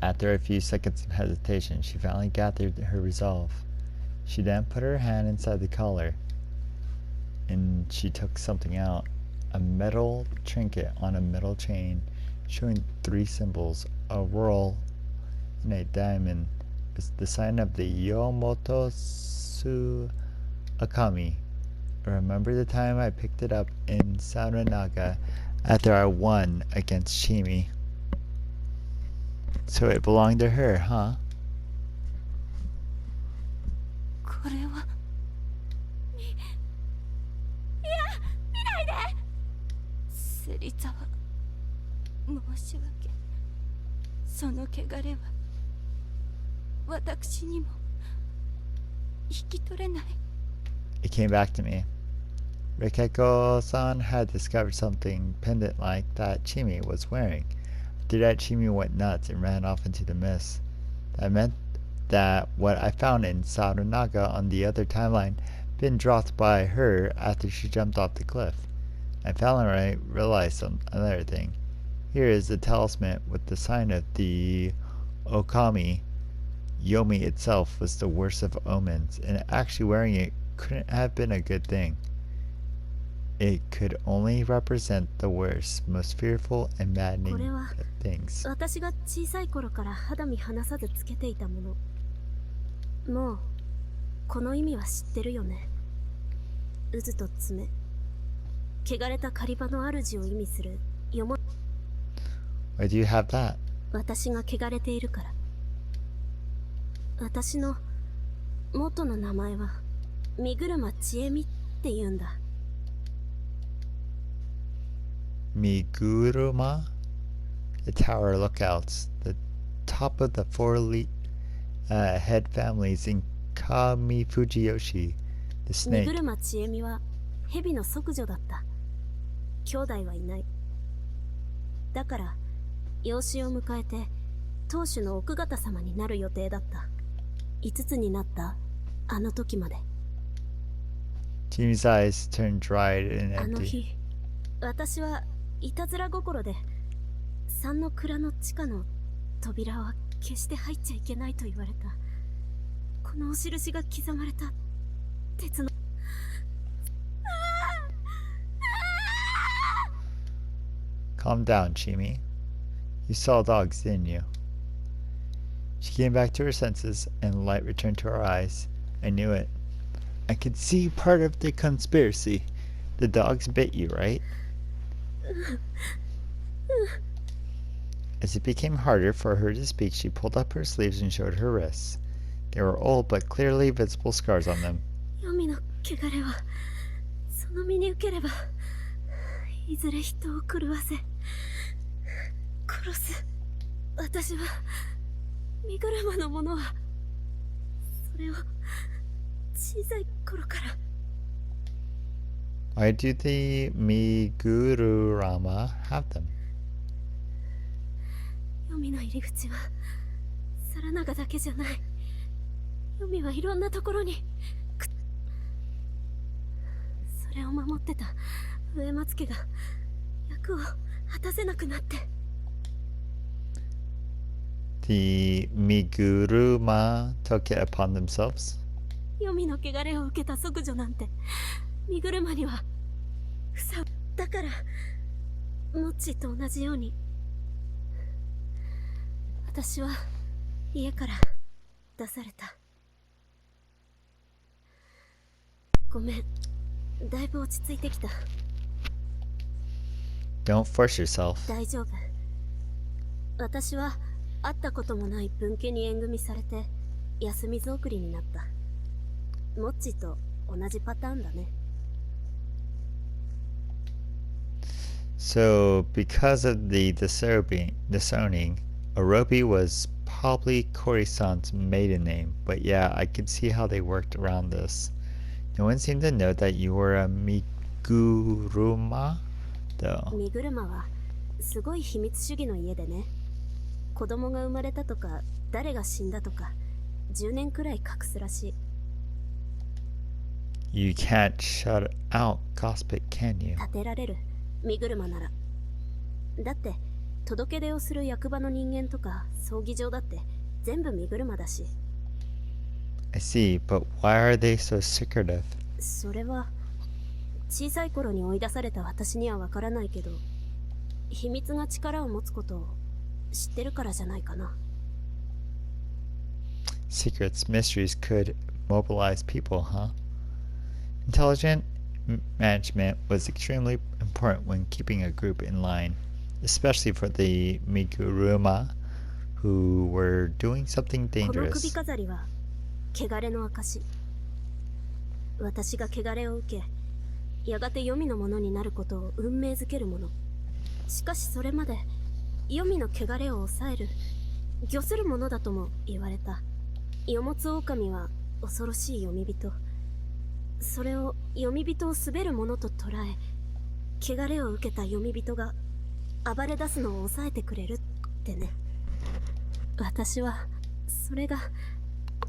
After a few seconds of hesitation, she finally gathered her resolve. She then put her hand inside the collar, and she took something out. A metal trinket on a metal chain, showing 3 symbols, a whorl and a diamond. It's the sign of the Yomotosu Akami. Remember the time I picked it up in Sauranaga after I won against Shimi? So it belonged to her, huh? これは見ないで。芹沢、申し訳。その汚れは私にも引き取れない。 It came back to me. Rikeko-san had discovered something pendant-like that Chimi was wearing. After that, Chimi went nuts and ran off into the mist. That meant that what I found in Sarunaga on the other timeline had been dropped by her after she jumped off the cliff. I finally realized another thing. Here is the talisman with the sign of the Okami. Yomi itself was the worst of omens, and actually wearing it couldn't have been a good thing. It could only represent the worst, most fearful and maddening things. 私が小さい頃から肌身離さずつけていたもの。もうこの意味は知ってるよね。渦と爪。汚れた狩り場の主を意味するよも。Why do you have that? 私が汚れているから。私の元の名前は身車千恵美って言うんだ。Miguruma? The tower lookouts, the top of the 4 head families in Kamifujiyoshi, the snake. 身車千恵美は蛇の息女だった。兄弟はいない。だから養子を迎えて当主の奥方様になる予定だった。5つになったあの時まで。Jimmy's eyes turned dried and あの empty. 日、私はいたずら心で三の蔵の地下の扉は決して入っちゃいけないと言われた。このお印が刻まれた鉄の。Calm down, Chimi. You saw dogs, didn't you? She came back to her senses, and light returned to her eyes. I knew it. I could see part of the conspiracy. The dogs bit you, right? As it became harder for her to speak, she pulled up her sleeves and showed her wrists. They were old but clearly visible scars on them. 黄泉の汚れはその身に受ければいずれ人を狂わせ殺す。私は身車のものはそれを小さい頃から。 Why do the Migururama have them? 黄泉の入り口は皿長だけじゃない。黄泉はいろんなところに。それを守ってた植松家が役を果たせなくなって。The Miguruma took it upon themselves. 黄泉の汚れを受けた息女なんて身車にはふさ。だからモッチーと同じように私は家から出された。ごめん、だいぶ落ち着いてきた。 Don't force yourself. 大丈夫。私は会ったこともない分家に縁組されて休みぞ送りになった。モッチーと同じパターンだね。 So, because of the disowning, Orobi was probably Kori-san's maiden name, but yeah, I could see how they worked around this. No one seemed to know that you were a Miguruma, though. 身車はすごい秘密主義の家でね。子供が生まれたとか誰が死んだとか10年くらい隠すらしい。 You can't shut out gossip, can you? 立てられる身車なら。だって届け出をする役場の人間とか葬儀場だって全部身車だし。 I see, but why are they so secretive? それは小さい頃に追い出された私にはわからないけど、秘密が力を持つことを知ってるからじゃないかな。 Secrets, mysteries could mobilize people, huh? Intelligent management was extremely important when keeping a group in line, especially for the Miguruma who were doing something この首 dangerous. 飾りは汚れの証。私が汚れを受け、やがて黄泉のものになることを運命づけるもの。しかしそれまで黄泉の汚れを抑える、御するものだとも言われた。よもつ狼は恐ろしい読み人。それを読み人を滑るものと捉え、汚れを受けた読み人が暴れ出すのを抑えてくれるってね。私はそれが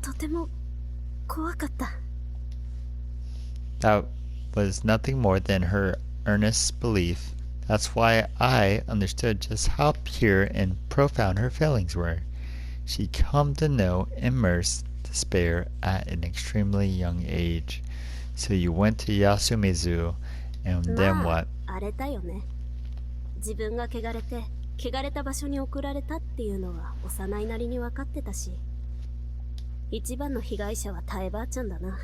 とても怖かった。 That was nothing more than her earnest belief. That's why I understood just how pure and profound her feelings were. She'd come to know immersed despair at an extremely young age. So you went to Yasumizu, and then ま what? あ、あれだよね。自分が汚れて、汚れた場所に送られたっていうのは幼いなりに分かってたし、一番の被害者はタエばあちゃんだな。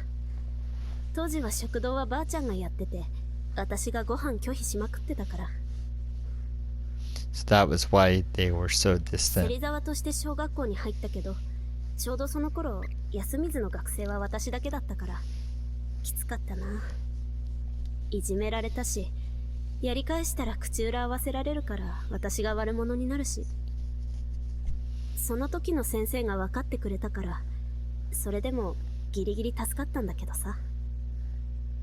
当時は食堂はばあちゃんがやってて、私がご飯拒否しまくってたから。 So that was why they were so 芹 distant. 沢として小学校に入ったけど、ちょうどその頃休みずの学生は私だけだったからきつかったな。いじめられたし、やり返したら口裏合わせられるから私が悪者になるし、その時の先生が分かってくれたから、それでもギリギリ助かったんだけどさ。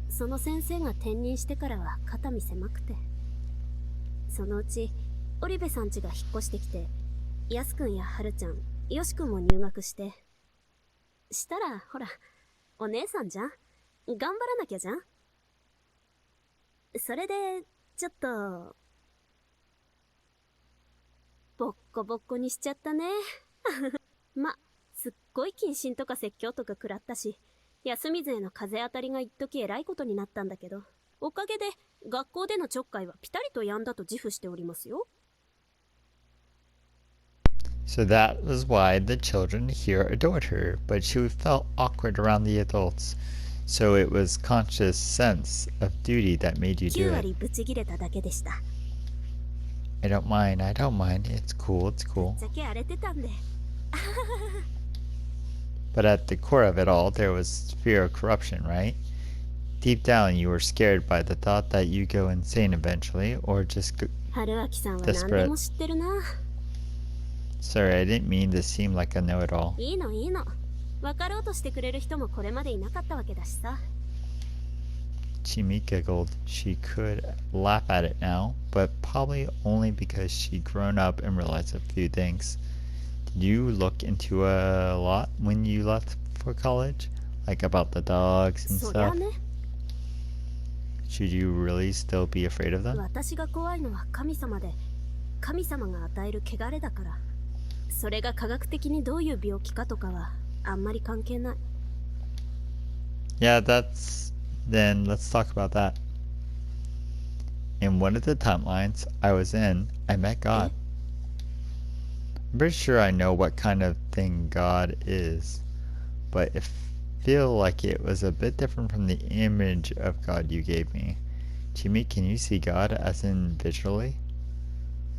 その先生が転任してからは肩身狭くて、そのうち織部さん家が引っ越してきて、やすくんやはるちゃん、よしくんも入学して、したらほらお姉さんじゃん、頑張らなきゃじゃん。それでちょっとボッコボッコにしちゃったね。ま、すっごい謹慎とか説教とか食らったし、休みずへの風当たりが一時えらいことになったんだけど、おかげで学校でのちょっかいはピタリと止んだと自負しておりますよ。 So that was why the children here adored her, but she felt awkward around the adults. So it was conscious sense of duty that made you 9 do it. 割ブチギレただけでした。 I don't mind, I don't mind. It's cool, it's ぶ cool. っちゃけ荒れてたんで。 But at the core of it all, there was fear of corruption, right? Deep down, you were scared by the thought that you'd go insane eventually, or just go... 春明さんは何でも知ってるな。 Sorry, I didn't mean to seem like a know-it-all. いいのいいの。分かろうとしてくれる人もこれまでいなかったわけだしさ。 Chimi giggled. She could laugh at it now, but probably only because she'd grown up and realized a few things. Did you look into a lot when you left for college? Like about the dogs and そりゃ stuff? ね、 Should you really still be afraid of them? 私が怖いのは神様で、神様が与える汚れだから。それが科学的にどういう病気かとかはあんまり関係ない。 Yeah, then let's talk about that. In one of the timelines I was in, I met God. I'm pretty sure I know what kind of thing God is, but I feel like it was a bit different from the image of God you gave me. Jimmy, can you see God as in visually?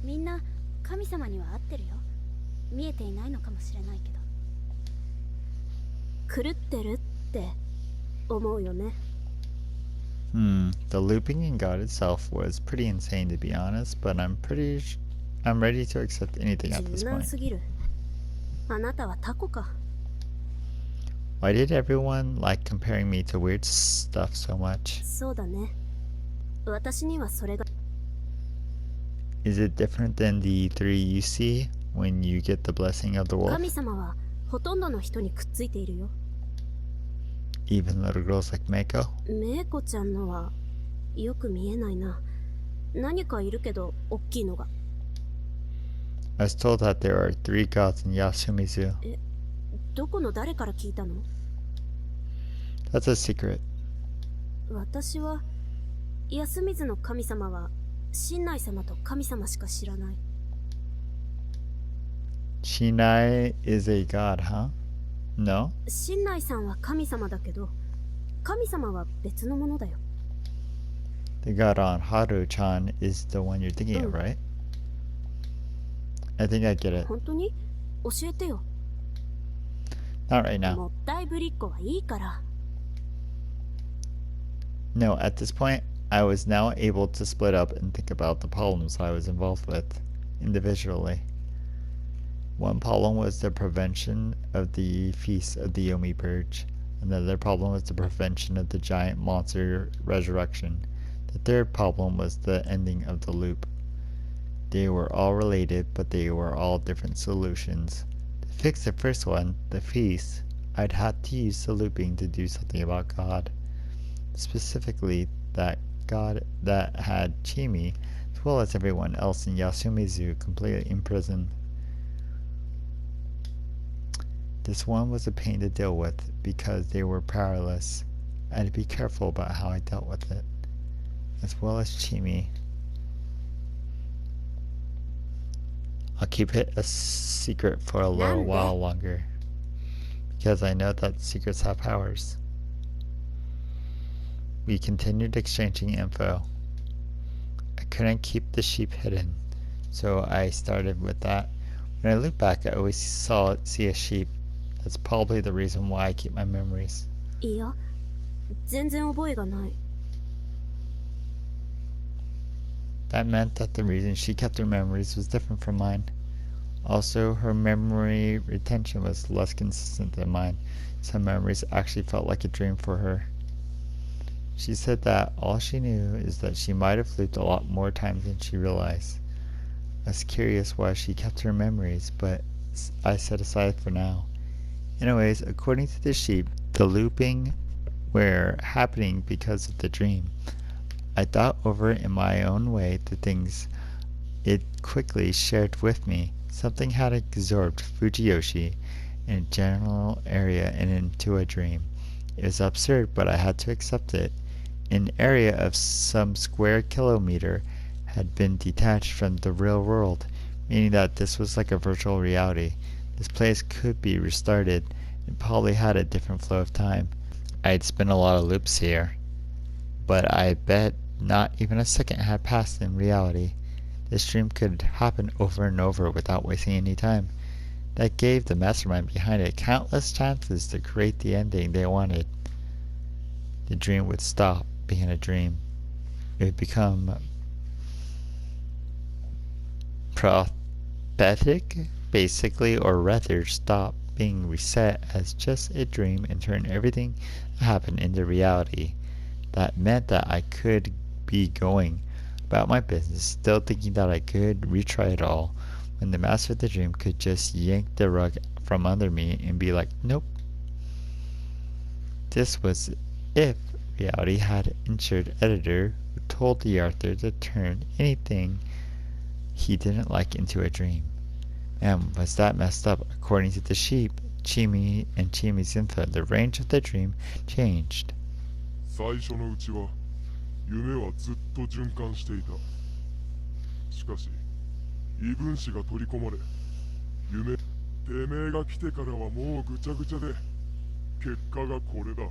みんな神様には合ってるよ。見えていないのかもしれないけど。狂ってるって思うよね。 The looping in God itself was pretty insane to be honest, but I'm ready to accept anything at this 柔軟 point. すぎる。あなたはタコか。 Why did everyone like comparing me to weird stuff so much? そうだね。私にはそれが。 Is it different than the three you see when you get the blessing of the wolf? 神様はほとんどの人にくっついているよ。 Even little girls like Mako? メイコちゃんのはよく見えないな。何かいるけど大きいのが。I was told that there are 3 gods in Yasumizu. どこの誰から聞いたの？ That's a secret. 私は安水の神様は神内様と神様しか知らない。 Shinai is a god, huh? No? 神内さんは神様だけど、神様は別のものだよ。 The god on Haru-chan is the one you're thinking of, right? I think I get it. 本当に？教えてよ。 Not right now. もったいぶりっ子はいいから。 No, at this point, I was now able to split up and think about the problems I was involved with individually. One problem was the prevention of the feast of the Yomi Purge. Another problem was the prevention of the giant monster resurrection. The third problem was the ending of the loop. They were all related, but they were all different solutions. To fix the first one, the feast, I'd had to use the looping to do something about God. Specifically, that God that had Chimi, as well as everyone else in Yasumizu, completely imprisoned. This one was a pain to deal with because they were powerless. I had to be careful about how I dealt with it, as well as Chimi. I'll keep it a secret for a little while longer, because I know that secrets have powers. We continued exchanging info. I couldn't keep the sheep hidden, so I started with that. When I look back, I always see a sheep. That's probably the reason why I keep my memories. いや、全然覚えがない。 That meant that the reason she kept her memories was different from mine. Also, her memory retention was less consistent than mine. Some memories actually felt like a dream for her. She said that all she knew is that she might have looped a lot more times than she realized. I was curious why she kept her memories, but I set aside for now. Anyways, according to the sheep, the looping were happening because of the dream. I thought over in my own way the things it quickly shared with me. Something had absorbed Fujiyoshi in a general area and into a dream. It was absurd, but I had to accept it. An area of some square kilometer had been detached from the real world, meaning that this was like a virtual reality. This place could be restarted and probably had a different flow of time. I'd spent a lot of loops here, but I bet not even a second had passed in reality. This dream could happen over and over without wasting any time. That gave the mastermind behind it countless chances to create the ending they wanted. The dream would stop being a dream. It would become prophetic, basically, or rather stop being reset as just a dream and turn everything that happened into reality. That meant that I could be going about my business, still thinking that I could retry it all, when the master of the dream could just yank the rug from under me and be like, nope. This was if reality had an insured editor who told the author to turn anything he didn't like into a dream. Man, was that messed up. According to the sheep, Chimi and Chimi's info, the range of the dream changed. 最初のうちは夢はずっと循環していた。しかし異分子が取り込まれ、夢てめえが来てからはもうぐちゃぐちゃで、結果がこれだ。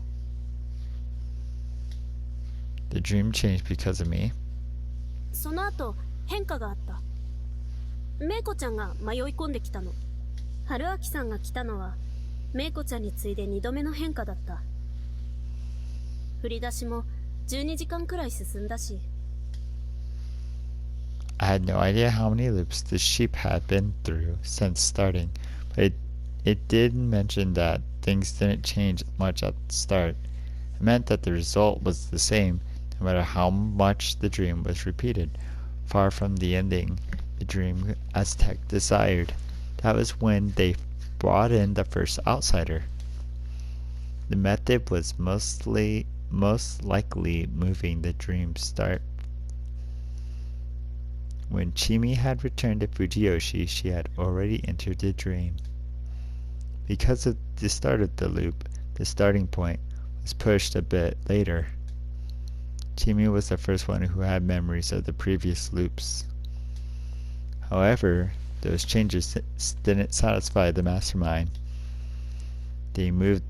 The dream changed because of me. その後変化があった。メイコちゃんが迷い込んできたの。春明さんが来たのはメイコちゃんに次いで2度目の変化だった。振り出しも12時間くらい進んだし。 I had no idea how many loops the sheep had been through since starting, but it did mention that things didn't change much at the start. It meant that the result was the same, no matter how much the dream was repeated, far from the ending the dream Aztec desired. That was when they brought in the first outsider. The method was most likely moving the dream start When Chimi had returned to Fujiyoshi, she had already entered the dream. Because of the start of the loop, the starting point was pushed a bit later. Chimi was the first one who had memories of the previous loops. However, those changes didn't satisfy the mastermind. They moved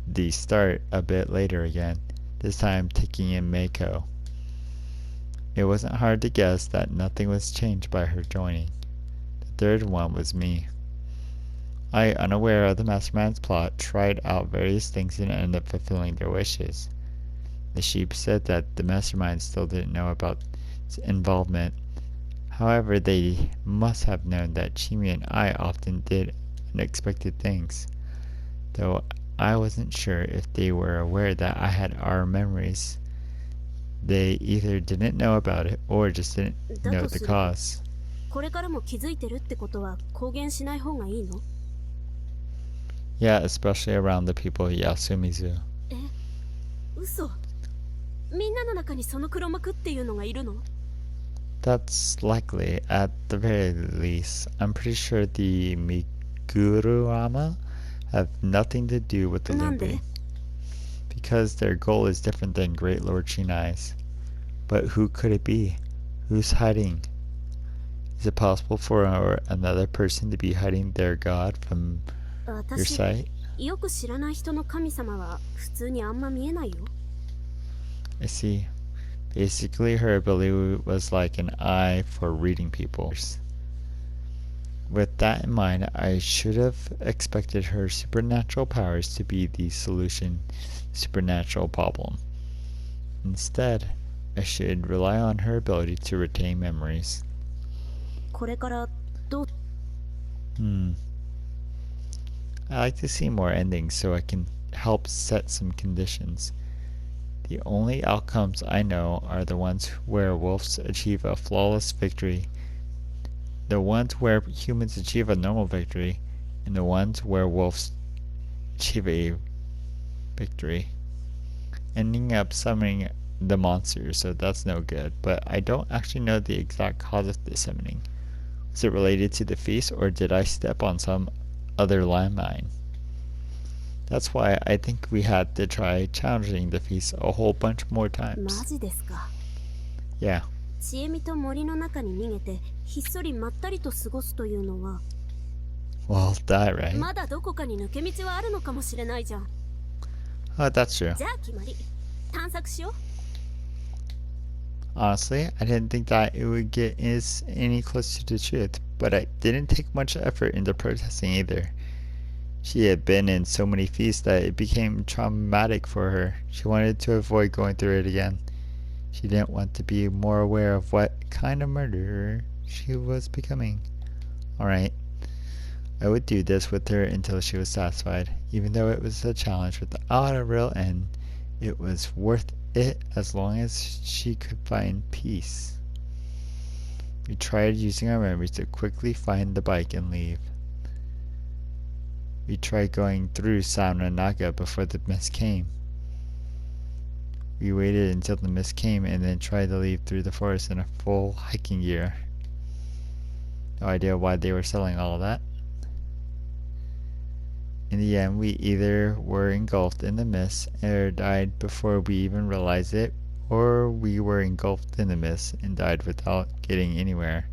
the start a bit later again, this time taking in Meiko. It wasn't hard to guess that nothing was changed by her joining. The third one was me. I, unaware of the mastermind's plot, tried out various things and ended up fulfilling their wishes. The sheep said that the mastermind still didn't know about its involvement. However, they must have known that Chimi and I often did unexpected things, though I wasn't sure if they were aware that I had our memories. They either didn't know about it or just didn't know the cause. これからも気づいてるってことは公言しない方がいいの? Yeah, especially around the people of Yasumizu. え、嘘。みんなの中にその黒幕っていうのがいるの? That's likely. At the very least, I'm pretty sure the Migurama have nothing to do with the Lumbi. Because their goal is different than Great Lord Shinai's. But who could it be? Who's hiding? Is it possible for another person to be hiding their god from your sight? よく知らない人の神様は普通にあんま見えないよ。I see. Basically, her ability was like an eye for reading people. With that in mind, I should have expected her supernatural powers to be the solution to the supernatural problem. Instead, I should rely on her ability to retain memories. これからどう? I like to see more endings so I can help set some conditions. The only outcomes I know are the ones where wolves achieve a flawless victory, the ones where humans achieve a normal victory, and the ones where wolves achieve a victory, ending up summoning the monsters, so that's no good. But I don't actually know the exact cause of the summoning. Was it related to the feast, or did I step on some other landmine? That's why I think we had to try challenging the feast a whole bunch more times. マジですか? Yeah. ちえみと森の中に逃げてひっそりまったりと過ごすというのは Well, that right. まだどこかに抜け道はあるのかもしれないじゃん。 Oh, that's true. じゃあ決まり。探索しよう。 Honestly, I didn't think that it would get us any closer to the truth, but I didn't take much effort into protesting either. She had been in so many feasts that it became traumatic for her. She wanted to avoid going through it again. She didn't want to be more aware of what kind of murderer she was becoming. Alright, I would do this with her until she was satisfied. Even though it was a challenge without a real end, it was worth it as long as she could find peace. We tried using our memories to quickly find the bike and leave. We tried going through Naga before the mist came. We waited until the mist came and then tried to leave through the forest in a full hiking gear. No idea why they were selling all of that. In the end, we either were engulfed in the mist or died before we even realized it, or we were engulfed in the mist and died without getting anywhere.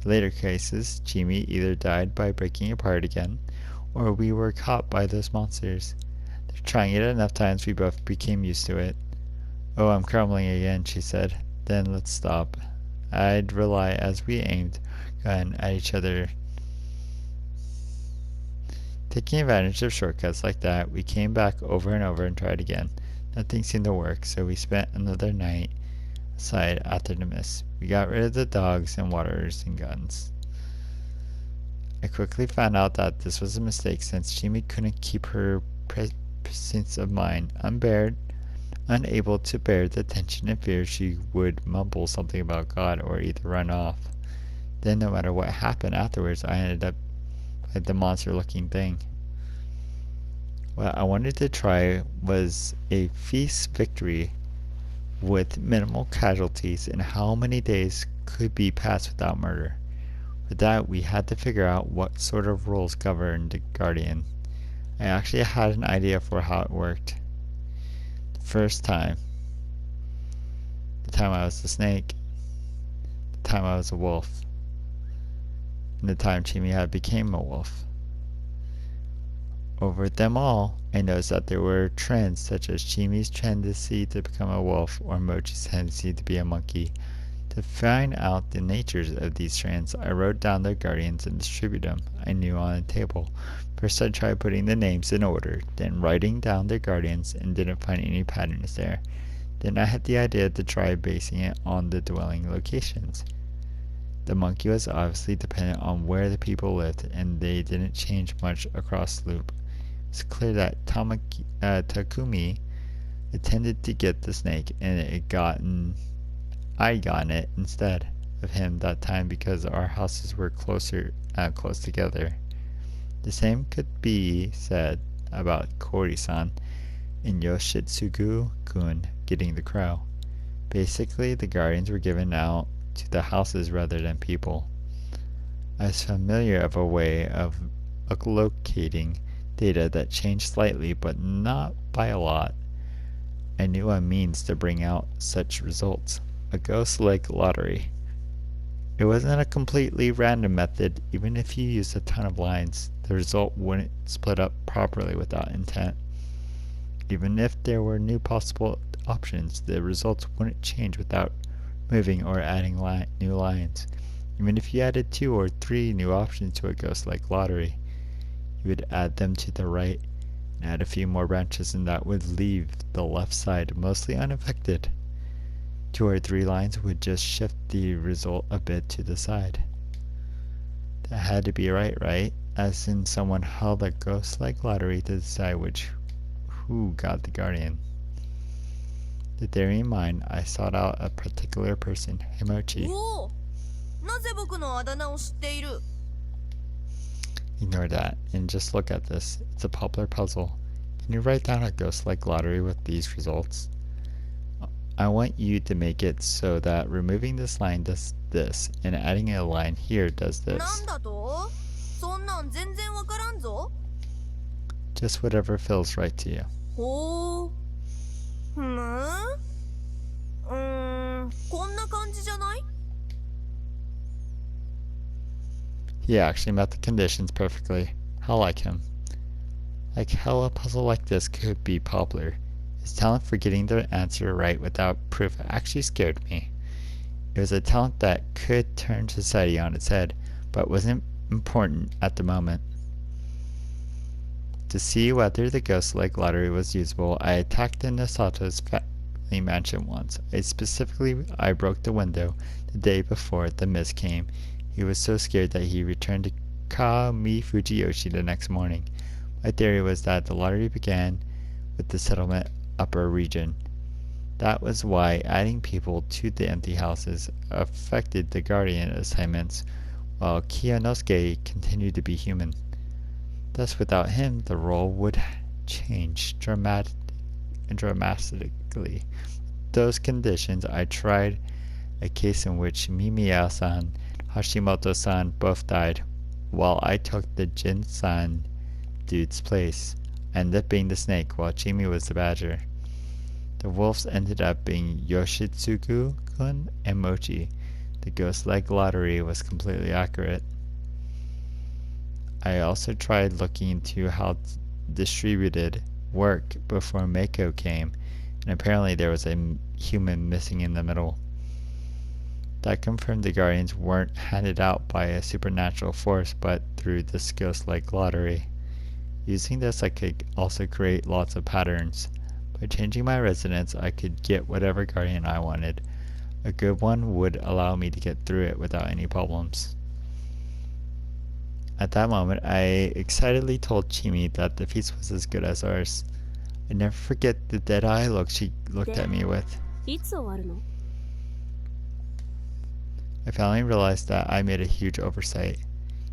In later cases, Chimi either died by breaking apart again, or we were caught by those monsters. After trying it enough times, we both became used to it. Oh, I'm crumbling again, she said. Then let's stop. I'd rely as we aimed gun at each other. Taking advantage of shortcuts like that, we came back over and over and tried again. Nothing seemed to work, so we spent another night aside after the mist. We got rid of the dogs and waters and guns. I quickly found out that this was a mistake since Chimi couldn't keep her presence of mind unable to bear the tension and fear. She would mumble something about God or either run off. Then no matter what happened afterwards, I ended up like the monster-looking thing. What I wanted to try was a feast victory with minimal casualties, and how many days could be passed without murder. For that, we had to figure out what sort of rules governed the Guardian. I actually had an idea for how it worked. The first time, the time I was the snake, the time I was a wolf, and the time Chimi had became a wolf. Over them all, I noticed that there were trends such as Chimi's tendency to become a wolf or Mochi's tendency to be a monkey. To find out the natures of these trends, I wrote down their guardians and distributed them I knew on a table. First I tried putting the names in order, then writing down their guardians and didn't find any patterns there. Then I had the idea to try basing it on the dwelling locations. The monkey was obviously dependent on where the people lived, and they didn't change much across the loop. It's clear that Takumi intended to get the snake, and I gotten it instead of him that time because our houses were close together. The same could be said about Kori-san and Yoshitsugu-kun getting the crow. Basically, the guardians were given out to the houses rather than people. I was familiar of a way of locating data that changed slightly but not by a lot. I knew a means to bring out such results. A ghost leg lottery. It wasn't a completely random method. Even if you used a ton of lines, the result wouldn't split up properly without intent. Even if there were new possible options, the results wouldn't change without moving or adding new lines. Even if you added 2 or 3 new options to a ghost leg lottery, you would add them to the right and add a few more branches, and that would leave the left side mostly unaffected. 2 or 3 lines would just shift the result a bit to the side. That had to be right? As in someone held a ghost leg lottery to decide who got the guardian. With theory in mind, I sought out a particular person, Himochi. Ignore that, and just look at this. It's a popular puzzle. Can you write down a ghost leg lottery with these results? I want you to make it so that removing this line does this, and adding a line here does this. Just whatever feels right to you. He actually met the conditions perfectly. How like him. Like how a puzzle like this could be popular. His talent for getting the answer right without proof actually scared me. It was a talent that could turn society on its head, but wasn't important at the moment. To see whether the ghost leg lottery was usable, I attacked the Nosato's family mansion once. I broke the window the day before the mist came. He was so scared that he returned to Kami Fujiyoshi the next morning. My theory was that the lottery began with the settlement upper region. That was why adding people to the empty houses affected the guardian assignments, while Kiyonosuke continued to be human. Thus, without him, the role would change dramatically. Those conditions, I tried a case in which Mimiya-san and Hashimoto-san both died, while I took the Jin-san dude's place. I ended up being the snake, while Chimi was the badger. The wolves ended up being Yoshitsugu-kun and Mochi. The ghost leg lottery was completely accurate. I also tried looking into how distributed work before Mako came, and apparently there was a human missing in the middle. That confirmed the guardians weren't handed out by a supernatural force, but through this ghost leg lottery. Using this, I could also create lots of patterns. By changing my residence, I could get whatever guardian I wanted. A good one would allow me to get through it without any problems. At that moment, I excitedly told Chimi that the feast was as good as ours. I never forget the dead-eye look she looked at me with. I finally realized that I made a huge oversight.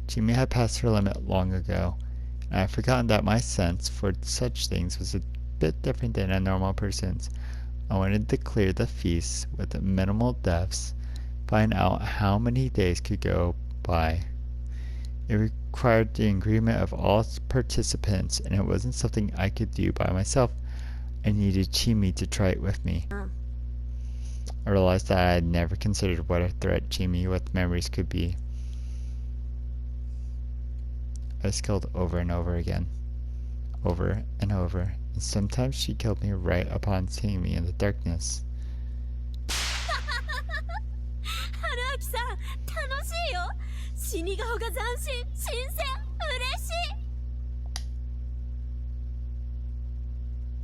Chimi had passed her limit long ago, and I had forgotten that my sense for such things was a bit different than a normal person's. I wanted to clear the feast with minimal deaths, find out how many days could go by. It required the agreement of all participants, and it wasn't something I could do by myself. I needed Chimi to try it with me. I realized that I had never considered what a threat Chimi with memories could be. I was killed over and over again. Over and over. And sometimes she killed me right upon seeing me in the darkness. 春明さん、楽しいよ。死に顔が斬新、新鮮、嬉しい。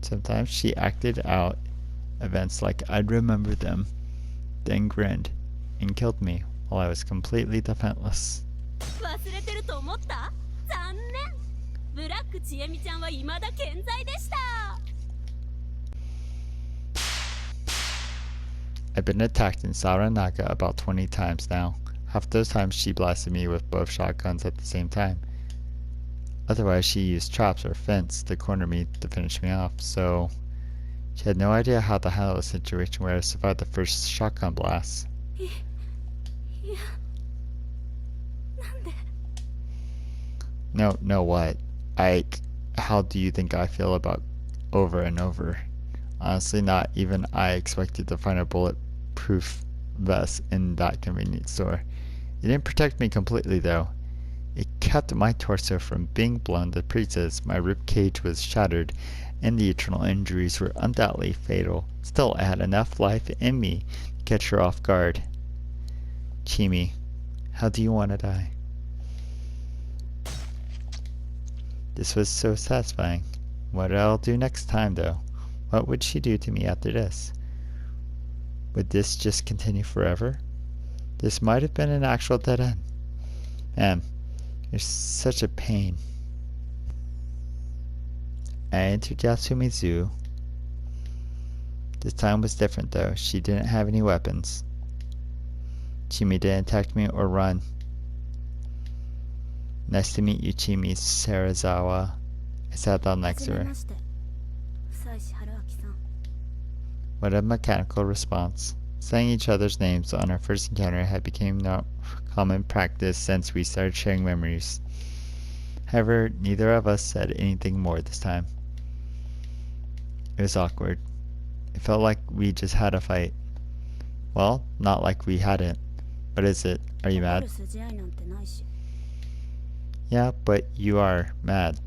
Sometimes she acted out events like I'd remember them, then grinned and killed me while I was completely defenseless. 忘れてると思った？残念。ブラックちえみちゃんは未だ健在でした。 I've been attacked in Saranaga about 20 times now. Half those times she blasted me with both shotguns at the same time. Otherwise she used traps or fence to corner me to finish me off, so she had no idea how to handle a situation where I survived the first shotgun blast. いや、なんで？ No, what? How do you think I feel about over and over? Honestly, not even I expected to find a bulletproof vest in that convenience store. It didn't protect me completely though. It kept my torso from being blown to pieces, my rib cage was shattered, and the internal injuries were undoubtedly fatal. Still, I had enough life in me to catch her off guard. Chimi, how do you want to die? This was so satisfying. What did I do next time though? What would she do to me after this? Would this just continue forever? This might have been an actual dead end. Man, you're such a pain. I entered Yasumi Zoo. This time was different though. She didn't have any weapons. Chimi didn't attack me or run. Nice to meet you, Chimi Sarazawa. I sat down next to her. What a mechanical response. Saying each other's names on our first encounter had become common practice since we started sharing memories. However, neither of us said anything more this time. It was awkward. It felt like we just had a fight. Well, not like we hadn't. What is it? Are you mad? Yeah, but you are mad.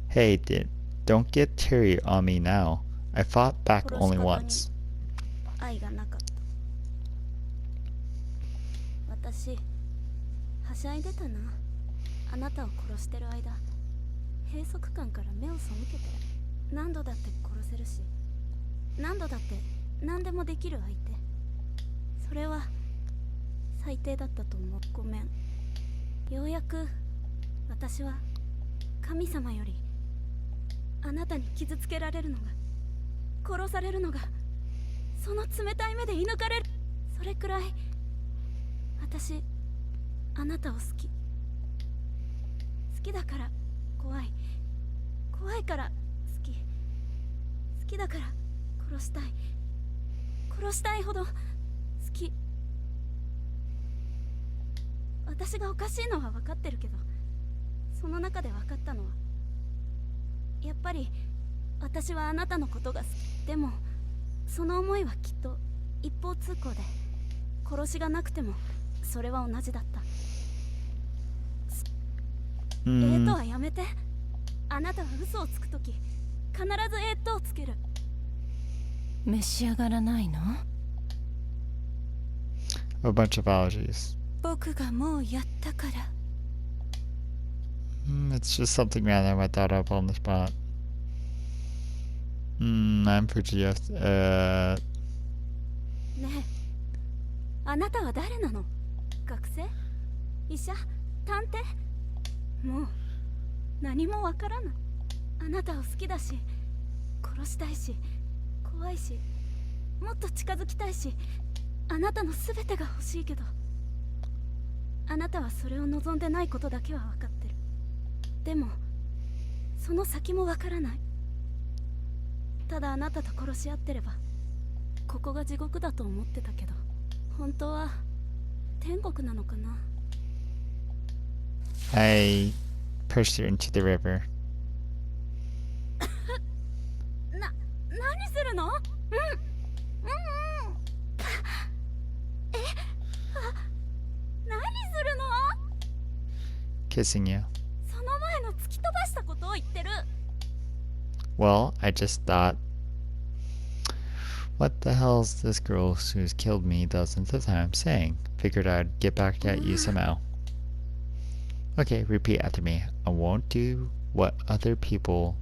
Hey, don't get teary on me now. I fought back only once. 愛がなかった。私、はしゃいでたな。あなたを殺してる間、閉塞感から目を背けて、何度だって殺せるし、何度だって何でもできる相手。それは最低だったと思う。ごめん。ようやく私は神様よりあなたに傷つけられるのが、殺されるのが、その冷たい目で射抜かれる。それくらい私あなたを好き。好きだから怖い。怖いから好き。好きだから殺したい。殺したいほど好き。私がおかしいのは分かってるけど、その中で分かったのは、やっぱり私はあなたのことが好き。でもその思いはきっと一方通行で、殺しがなくてもそれは同じだった。とはやめて。あなたは嘘をつくとき必ずとをつける。召し上がらないの？ A bunch of allergies. 僕がもうやったから。It's just something random I thought up on the spot. I'm Fujiya. ねえ、あなたは誰なの？学生？医者？探偵？もう何もわからない。あなたを好きだし、殺したいし、怖いし、もっと近づきたいし、あなたの全てが欲しいけど、あなたはそれを望んでないことだけは分かってる。でもその先もわからない。ただあなたと殺し合ってればここが地獄だと思ってたけど、本当は天国なのかな。 I pushed her into the river. 何するの？何するの？ Kissing you. その前の突き飛ばしたことを言ってる。 Well, I just thought, what the hell's this girl who's killed me dozens of times saying? Figured I'd get back at you somehow. Okay, repeat after me. I won't do what other people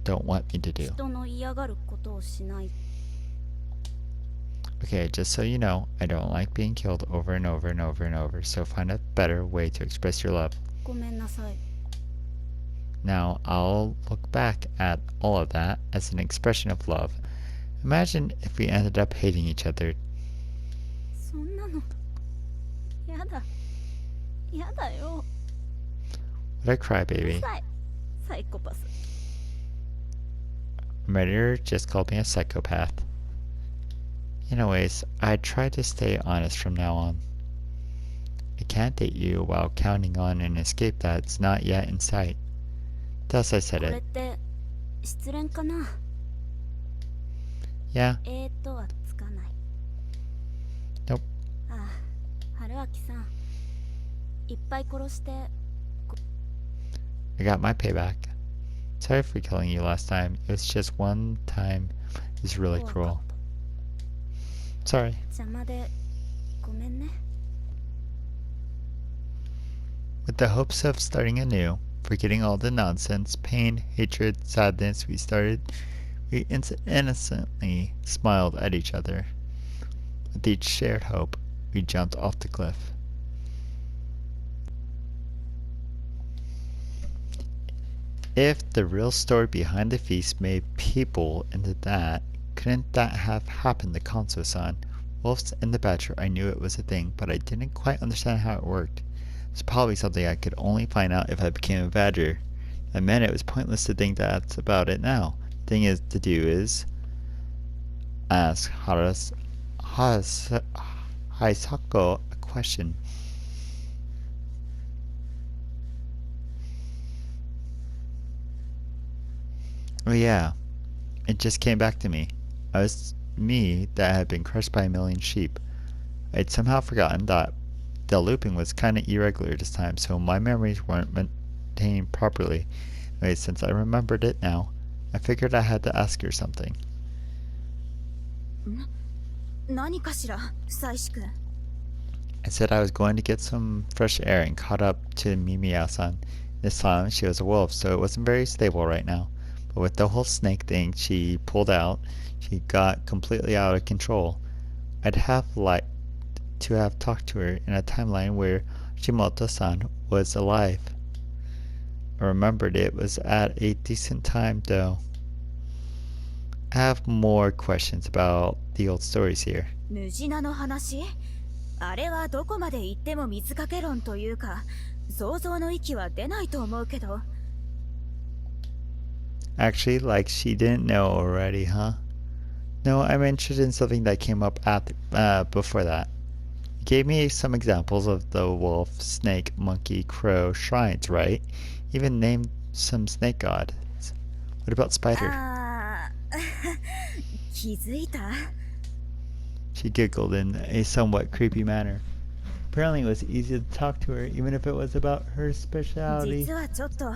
don't want me to do. 人の嫌がることをしない。 Okay, just so you know, I don't like being killed over and over and over and over, so find a better way to express your love. ごめんなさい。 Now, I'll look back at all of that as an expression of love. Imagine if we ended up hating each other. そんなのやだ。やだよ。 Would I cry, うる baby? さい。サイコパス。 Murderer just called me a psychopath. Anyways, I try to stay honest from now on. I can't date you while counting on an escape that's not yet in sight. Thus I こ said れっ it. て失恋かな。 Yeah, とはつかない。 Nope. ああ、春明さん。いっぱい殺して。 I got my payback. Sorry for killing you last time. It was just one time. It was really 怖かっ cruel. Sorry. た。邪魔でごめんね。 With the hopes of starting anew, forgetting all the nonsense, pain, hatred, sadness we started, we innocently smiled at each other. With each shared hope, we jumped off the cliff. If the real story behind the feast made people into that, couldn't that have happened to Kanso-san? Wolves and the Badger, I knew it was a thing, but I didn't quite understand how it worked. It's probably something I could only find out if I became a badger. I meant it was pointless to think that's about it now. The thing is to do is ask Haisako a question. Oh yeah, it just came back to me. I was me that had been crushed by a million sheep. I'd somehow forgotten that the looping was kinda irregular this time, so my memories weren't maintained properly. Anyway, since I remembered it now, I figured I had to ask her something. 何かしら、妻子くん。 I said I was going to get some fresh air and caught up to Mimiya-san. This time she was a wolf, so it wasn't very stable right now. But with the whole snake thing she pulled out, she got completely out of control. I'd have liked to have talked to her in a timeline where Shimoto-san was alive. I remembered it was at a decent time, though. I have more questions about the old stories here. ムジナの話？あれはどこまで行っても水かけ論というか、想像の域は出ないと思うけど。 Actually, like she didn't know already, huh? No, I'm interested in something that came up before that. You gave me some examples of the wolf, snake, monkey, crow shrines, right? Even named some snake gods. What about spider? ああ、気づいた？ She giggled in a somewhat creepy manner. Apparently it was easy to talk to her, even if it was about her speciality. 実はちょっと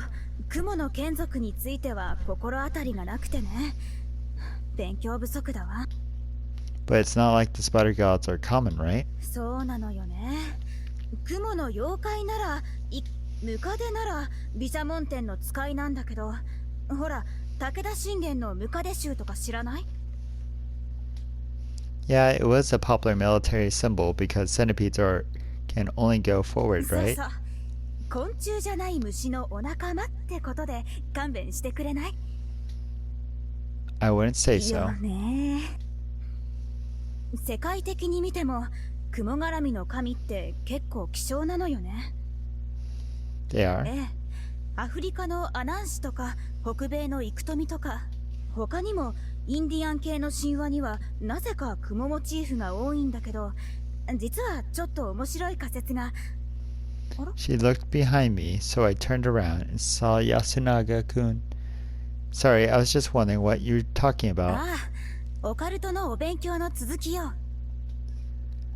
雲の眷属については心当たりがなくてね。勉強不足だわ。 But it's not like the spider gods are common, right? そうなのよね。雲の妖怪なら、ムカデなら毘沙門天の使いなんだけど、ほら、武田信玄のムカデ衆とか知らない？ Yeah, it was a popular military symbol because centipedes can only go forward, そう right? そう。昆虫じゃない虫のお仲間ってことで勘弁してくれない？ I wouldn't say い so. やね。世界的に見ても雲絡みの神って結構希少なのよね。 They are. ええ、アフリカのアナンシとか北米のイクトミとか、他にもインディアン系の神話にはなぜか雲モチーフが多いんだけど、実はちょっと面白い仮説が。あら She looked behind me, so I turned around and saw Yasunaga-kun. Sorry, I was just wondering what you were talking about. ああ、オカルトのお勉強の続きよ。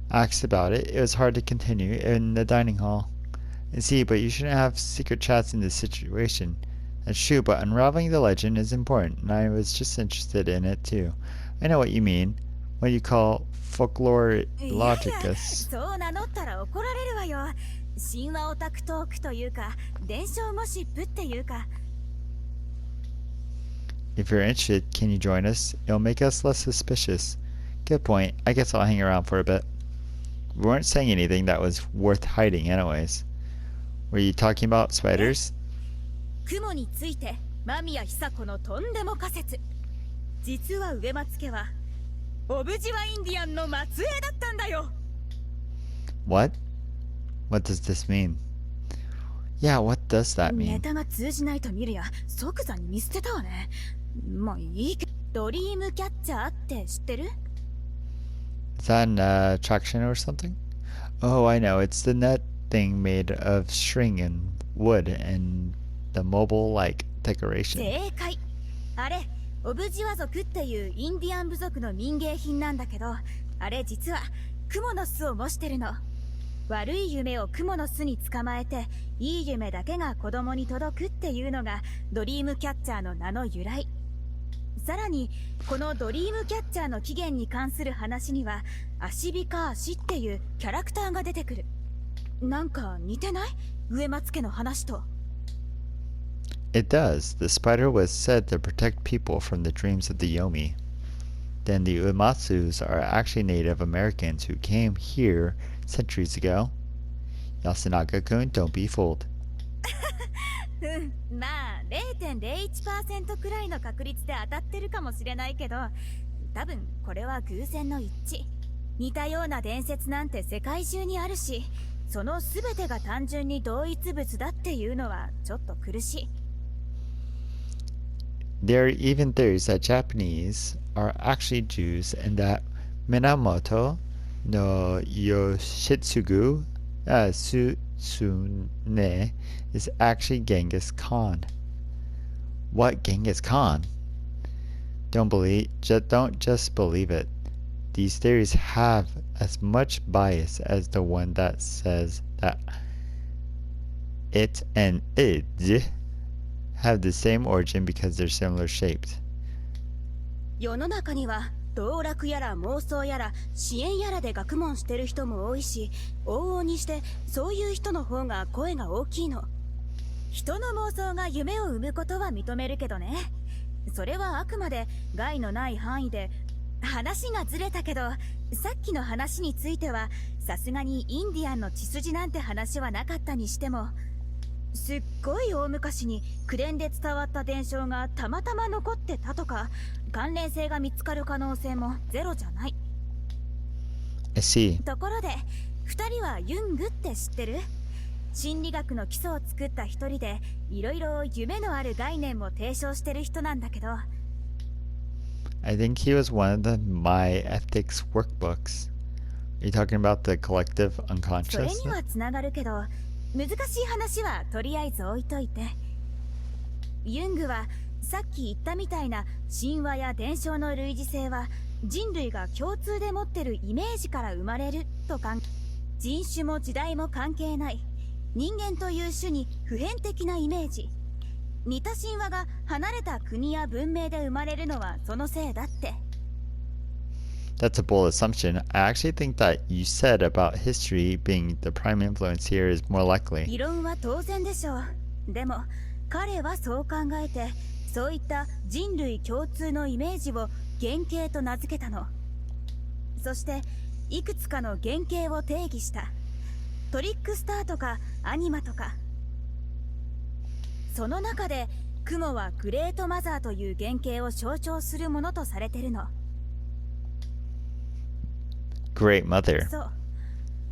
I asked about it. It was hard to continue in the dining hall. I see, but you shouldn't have secret chats in this situation. That's true, but unraveling the legend is important, and I was just interested in it too. I know what you mean. What you call folklore いやいや、 logicus. そう名乗ったら怒られるわよ。神話オタクトークというか、伝承ゴシップっていうか。If you're interested, can you join us? It'll make us less suspicious. Good point. I guess I'll hang around for a bit. We weren't saying anything that was worth hiding anyways. Were you talking about spiders? 雲について間宮久子のとんでも仮説。実は植松家はオブジワインディアンの末裔だったんだよ。 What? What does this mean? Yeah, what does that ネ mean? タが通じないと見るや即座に見捨てたわね。まあいいけど、ドリームキャッチャーって知ってる？ Is that an attraction or something? Oh, I know. It's the net thing made of string and wood and the mobile-like decoration. 正解。あれオブジワ族っていうインディアン部族の民芸品なんだけど、あれ実はクモの巣を模してるの。悪い夢をクモの巣に捕まえて、いい夢だけが子供に届くっていうのがドリームキャッチャーの名の由来。さらにこのドリームキャッチャーの起源に関する話にはアシビカアシっていうキャラクターが出てくる。なんか似てない？植松家の話と。 It does. The spider was said to protect people from the dreams of the Yomi. Then the Uematsus are actually Native Americans who came here centuries ago. Yasunaga-kun, don't be fooled. まあ 0.01% くらいの確率で当たってるかもしれないけど、多分これは偶然の一致。似たような伝説なんて世界中にあるし、その全てが単純に同一物だっていうのはちょっと苦しい。 There are even theories that Japanese are actually Jews and that Minamoto no Yoshitsugu Sutsune is actually Genghis Khan. What, Genghis Khan? Don't just believe it. These theories have as much bias as the one that says that it and id have the same origin because they're similar shaped. 世の中には道楽やら妄想やら支援やらで学問してる人も多いし、往々にしてそういう人の方が声が大きいの。人の妄想が夢を生むことは認めるけどね。それはあくまで害のない範囲で。話がずれたけど、さっきの話についてはさすがにインディアンの血筋なんて話はなかったにしても、すっごい大昔に口伝で伝わった伝承がたまたま残ってたとか、関連性が見つかる可能性もゼロじゃない。 I see. ところで2人はユングって知ってる？心理学の基礎を作った一人で、いろいろ夢のある概念も提唱してる人なんだけど。 I think he was one of the My Ethics workbooks. Are you talking about the collective それ unconscious? にはつながるけど、難しい話はとりあえず置いといて。ユングはさっき言ったみたいな神話や伝承の類似性は人類が共通で持ってるイメージから生まれると考え、人種も時代も関係ない人間という種に普遍的なイメージ。似た神話が離れた国や文明で生まれるのはそのせいだって。 That's a bold assumption. I actually think that you said about history being the prime influence here is more likely. 異論は当然でしょう。でも彼はそう考えて、そういった人類共通のイメージを原型と名付けたの。そしていくつかの原型を定義した。トリックスターとかアニマとか。その中で雲はグレートマザーという原型を象徴するものとされてるの。 Great mother. そう、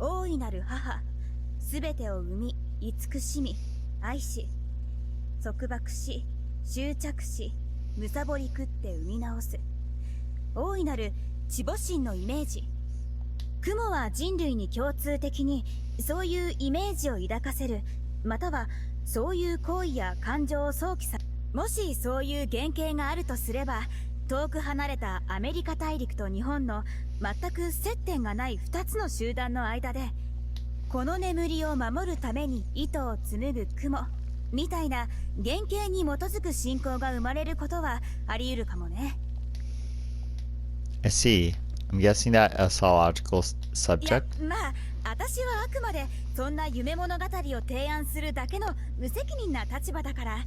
大いなる母、すべてを生み慈しみ愛し、束縛し執着し貪り食って生み直す。大いなる地母神のイメージ。雲は人類に共通的にそういうイメージを抱かせる、またはそういう行為や感情を想起さ、もしそういう原型があるとすれば、遠く離れたアメリカ大陸と日本の全く接点がない2つの集団の間で、この眠りを守るために糸を紡ぐ雲みたいな原型に基づく信仰が生まれることはあり得るかもね。I see. I'm guessing that astrological いや、 subject? まあ私はあくまでそんな夢物語を提案するだけの無責任な立場だから。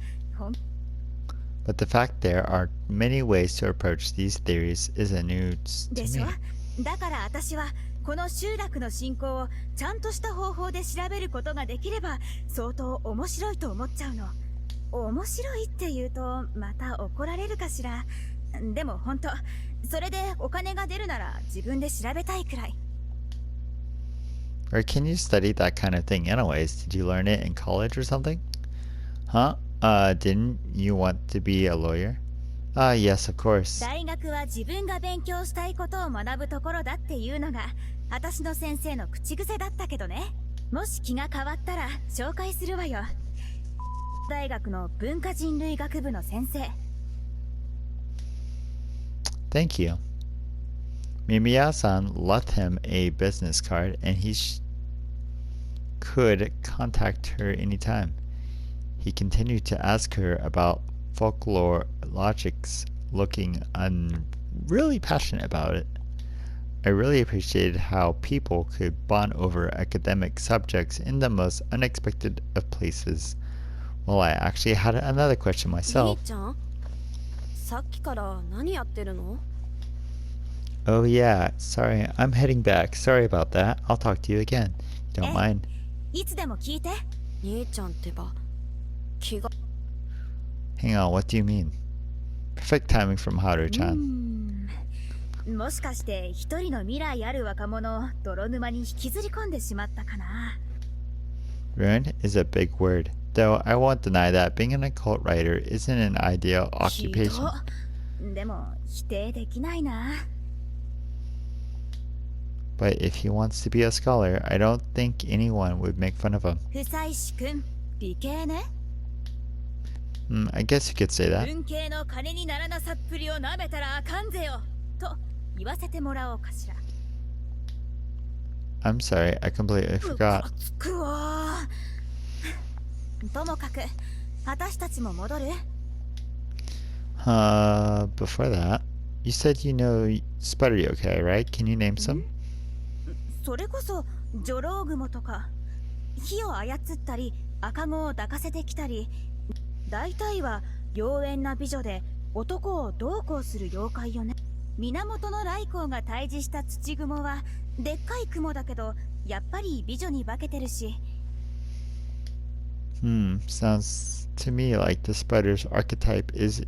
But the fact there are many ways to approach these theories is a news で to しょ。 me. だから私はこの集落の信仰をちゃんとした方法で調べることができれば相当面白いと思っちゃうの。面白いって言うとまた怒られるかしら。でも本当、それでお金が出るなら自分で調べたいくらい。 Or can you study that kind of thing anyways? Did you learn it in college or something? Huh? Didn't you want to be a lawyer? Yes, of course. 大学は自分が勉強したいことを学ぶところだっていうのが私の先生の口癖だったけどね。もし気が変わったら紹介するわよ。大学の文化人類学部の先生。 Thank you. Mimiya-san left him a business card and he could contact her anytime. He continued to ask her about folklore logics, looking really passionate about it. I really appreciated how people could bond over academic subjects in the most unexpected of places. Well, I actually had another question 兄 myself. ちゃん、さっきから何やってるの？ Oh yeah, sorry, I'm heading back. Sorry about that. I'll talk to you again. You don't mind. いつでも聞いて。兄ちゃんってば気が。 Hang on, what do you mean? Perfect timing from Haru-chan. もしかして一人の未来ある若者を泥沼に引きずり込んでしまったかな。 Ruin is a big word, though I won't deny that being an occult writer isn't an ideal ひ occupation. ど。でも否定できないな。 But if he wants to be a scholar, I don't think anyone would make fun of him. 不採士くん、美形ね。 I guess you could say that. 文系の金にならなさっぷりを舐めたらあかんぜよと言わせてもらおうかしら。 I'm sorry, I completely ム forgot. カつくわ。ともかく私たちも戻る。 Before that, you said you know spider yokai, right? Can you name some? それこそ女郎雲とか火を操ったり赤子を抱かせてきたり、大体は妖艶な美女で男をどうこうする妖怪よね。源頼光が退治した土雲はでっかい雲だけどやっぱり美女に化けてるし。 Sounds to me like the spider's archetype is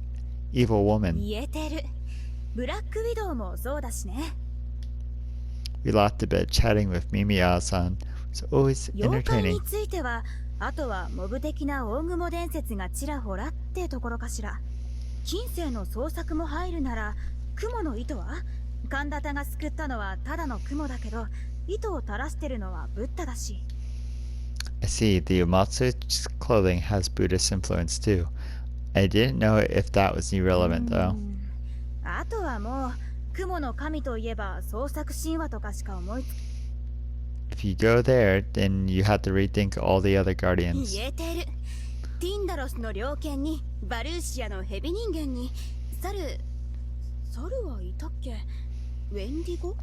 evil woman. 言えてる。ブラックウィドウもそうだしね。 We laughed a bit chatting with Mimiya-san. It was always 妖怪 entertaining. についてはあとはモブ的な大雲伝説がちらほらってところかしら。近世の創作も入るなら雲の糸は神田田が救ったのはただの雲だけど糸を垂らしてるのはブッダだし。 I see, the Umatsu's clothing has Buddhist influence too. I didn't know if that was irrelevant though. あとはもう雲の神といえば創作神話とかしか思いつ If you go there, then you have to rethink all the other guardians. 言えてる。ティンダロスの猟犬にバルーシアのヘビ人間に猿はいたっけ。ウェンディゴ。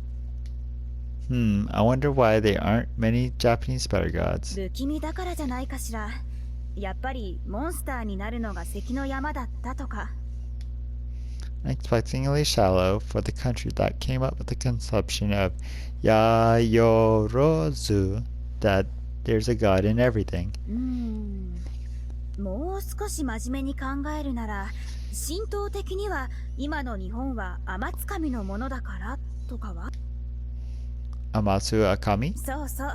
I wonder why there aren't many Japanese spider gods. 不気味だからじゃないかしら。やっぱりモンスターになるのが関の山だったとか。 Unexpectedly shallow for the country that came up with the conception of Yayorozu, that there's a god in everything. もう少し真面目に考えるなら神道的には今の日本は天津神のものだからとかは。 Amatsu Akami? そうそう。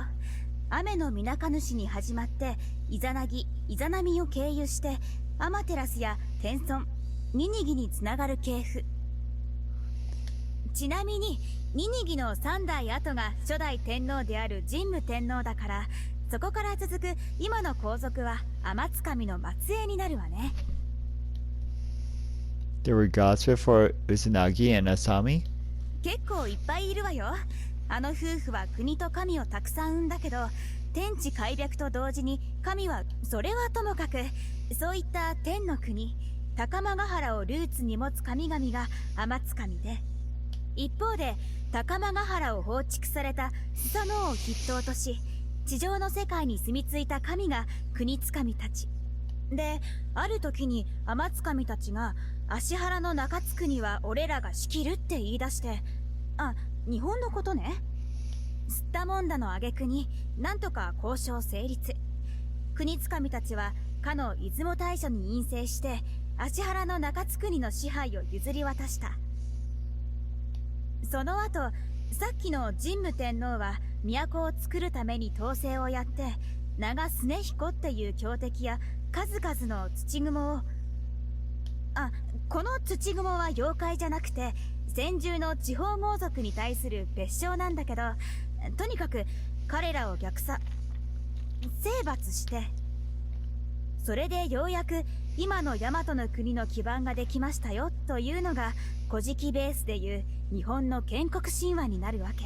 雨の水主に始まってイザナギ、イザナミを経由してアマテラスや天孫、ニニギにつながる系譜。ちなみにニニギの3代後が初代天皇である神武天皇だから、そこから続く今の皇族は天津神の末裔になるわね。 There were gods before Uzunagi and Asami? 結構いっぱいいるわよ。あの夫婦は国と神をたくさん生んだけど、天地開闢と同時に神は、それはともかく、そういった天の国高間ヶ原をルーツに持つ神々が天津神で、一方で高間ヶ原を放逐されたスサノオを筆頭とし、地上の世界に住み着いた神が国津神たちで、ある時に天津神たちが芦原の中津国は俺らが仕切るって言い出して、日本のことね。吸ったもんだの挙句になんとか交渉成立。国津神たちはかの出雲大社に陰性して芦原の中津国の支配を譲り渡した。その後、さっきの神武天皇は都を作るために統制をやって、長常彦っていう強敵や数々の土雲を、この土雲は妖怪じゃなくて先住の地方豪族に対する別称なんだけど、とにかく彼らを征伐して、それでようやく今の大和の国の基盤ができましたよというのが古事記ベースでいう日本の建国神話になるわけ。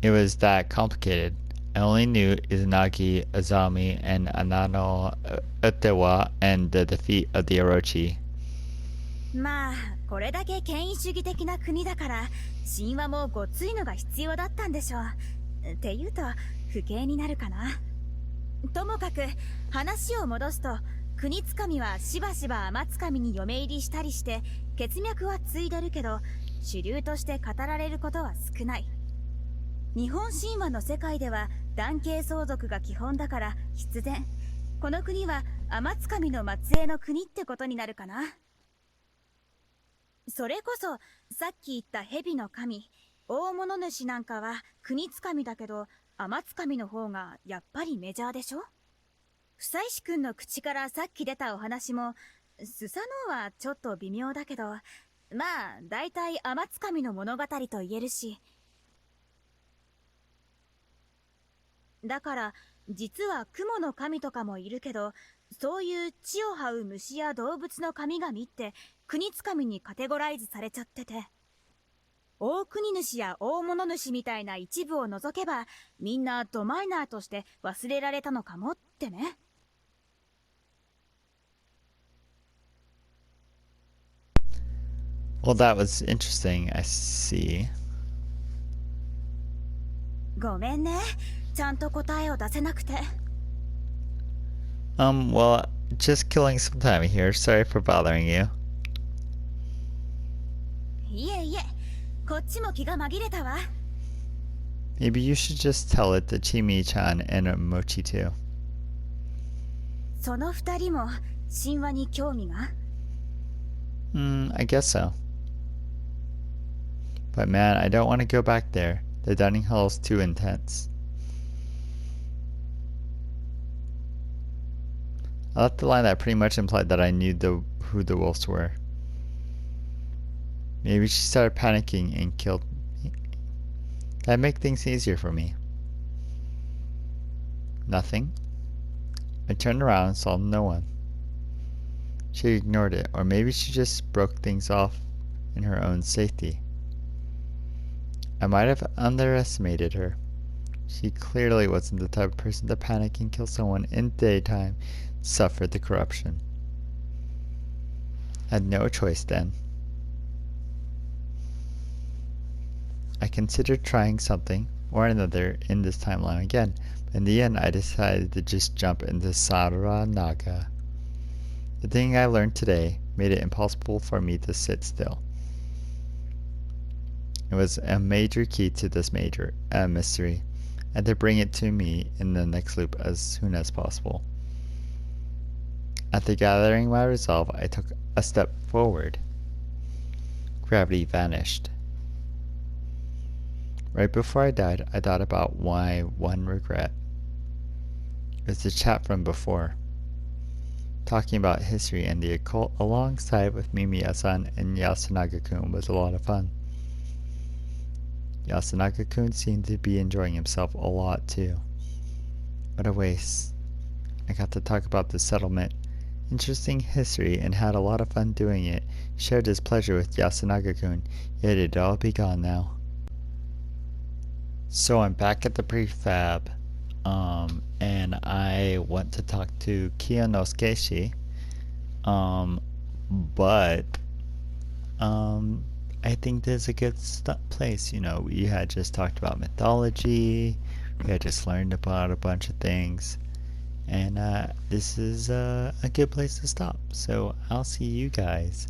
It was that complicated. I only knew Izanagi, Azami, and Anano Utewa and the defeat of the Orochi. まあこれだけ権威主義的な国だから神話もごついのが必要だったんでしょう。っていうと不敬になるかな。ともかく話を戻すと、国津神はしばしば天津神に嫁入りしたりして血脈は継いでるけど、主流として語られることは少ない。日本神話の世界では男系相続が基本だから必然、この国は天津神の末裔の国ってことになるかな。それこそさっき言った蛇の神大物主なんかは国津神だけど、天津神の方がやっぱりメジャーでしょ。久石君の口からさっき出たお話もスサノオはちょっと微妙だけど、まあだいたい天津神の物語と言えるし、だから実は雲の神とかもいるけど、そういう地を這う虫や動物の神々って国津神にカテゴライズされちゃってて、大国主や大物主みたいな一部を除けばみんなドマイナーとして忘れられたのかもってね。Well, that was interesting, I see. ごめんね、ちゃんと答えを出せなくて。Well, just killing some time here. Sorry for bothering you. いえいえ、こっちも気が紛れたわ。 Maybe you should just tell it to Chimi-chan and Mochi too. その二人も神話に興味が？ I guess so. But man, I don't want to go back there. The dining hall's too intense. I left the line that pretty much implied that I knew who the wolves were. Maybe she started panicking and killed me. That'd make things easier for me. Nothing. I turned around and saw no one. She ignored it, or maybe she just broke things off in her own safety. I might have underestimated her. She clearly wasn't the type of person to panic and kill someone in daytime, suffer the corruption. I had no choice then. I considered trying something or another in this timeline again, but in the end I decided to just jump into Saranaga. The thing I learned today made it impossible for me to sit still. It was a major key to this major mystery, and to bring it to me in the next loop as soon as possible. After gathering my resolve, I took a step forward. Gravity vanished. Right before I died, I thought about my 1 regret. It was the chat from before. Talking about history and the occult alongside with Mimiya-san and Yasunaga-kun was a lot of fun. Yasunaga-kun seemed to be enjoying himself a lot too. What a waste. I got to talk about the settlement, interesting history, and had a lot of fun doing it. Shared his pleasure with Yasunaga-kun, yet it'd all be gone now. So I'm back at the prefab, and I want to talk to Kiyonosuke-shi, but I think there's a good place. We had just talked about mythology, we had just learned about a bunch of things, and this is a good place to stop. So I'll see you guys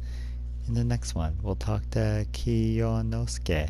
in the next one. We'll talk to Kiyonosuke.